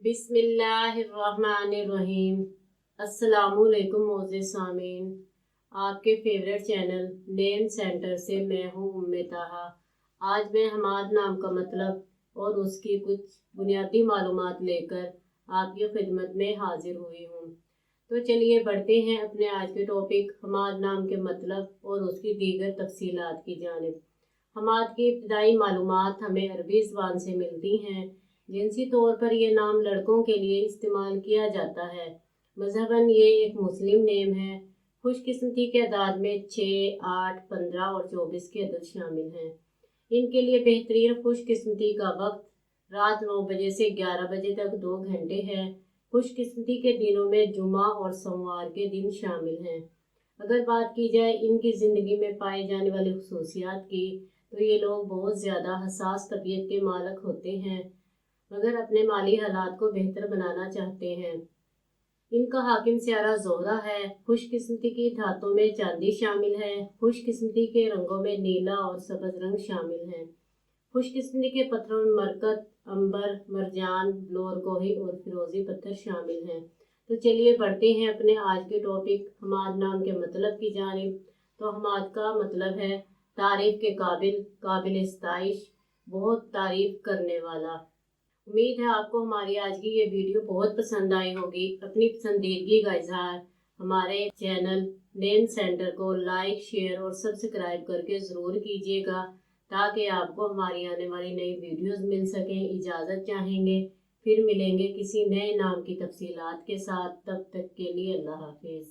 बिस्मिल्लाहिर्रहमानिर्रहीम। अस्सलामुअलैकुम मोअज़्ज़िज़ सामीन, आपके फेवरेट चैनल नेम सेंटर से मैं हूँ उम्मे ताहा। आज मैं हमाद नाम का मतलब और उसकी कुछ बुनियादी मालूमात लेकर आपकी खिदमत में हाजिर हुई हूँ। तो चलिए बढ़ते हैं अपने आज के टॉपिक हमाद नाम के मतलब और उसकी दीगर तफसीलात की जानिब। हमाद की इब्तदाई मालूमात हमें अरबी ज़बान से मिलती हैं। जिनसी तौर पर यह नाम लड़कों के लिए इस्तेमाल किया जाता है। मज़हबन ये एक मुस्लिम नेम है। खुशकिस्मती के अदाद में 6, 8, 15 और 24 के अदद शामिल हैं। इनके लिए बेहतरीन खुशकिस्मती का वक्त रात 9 बजे से 11 बजे तक 2 घंटे है। खुशकिस्मती के दिनों में जुमा और सोमवार के दिन शामिल हैं। अगर बात की जाए इनकी ज़िंदगी में पाए जाने वाली खसूसियात की, तो ये लोग बहुत ज़्यादा हसास तबीयत के मालिक होते हैं, मगर अपने माली हालात को बेहतर बनाना चाहते हैं। इनका हाकिम सियारा ज़ोहरा है। खुशकिस्मती की धातों में चांदी शामिल है। खुशकिस्मती के रंगों में नीला और सब्ज़ रंग शामिल हैं। खुशकिस्मती के पत्थरों में मरकत, अंबर, मरजान, ब्लोर कोही और फिरोज़ी पत्थर शामिल हैं। तो चलिए बढ़ते हैं अपने आज के टॉपिक हमाद नाम के मतलब की जानिब। तो हमाद का मतलब है तारीफ़ के काबिल, काबिल इस्ताइश, बहुत तारीफ़ करने वाला। उम्मीद है आपको हमारी आज की ये वीडियो बहुत पसंद आई होगी। अपनी पसंदीदगी का इजहार हमारे चैनल नेम सेंटर को लाइक, शेयर और सब्सक्राइब करके ज़रूर कीजिएगा, ताकि आपको हमारी आने वाली नई वीडियोस मिल सकें। इजाज़त चाहेंगे, फिर मिलेंगे किसी नए नाम की तफसीलात के साथ। तब तक के लिए अल्लाह हाफिज़।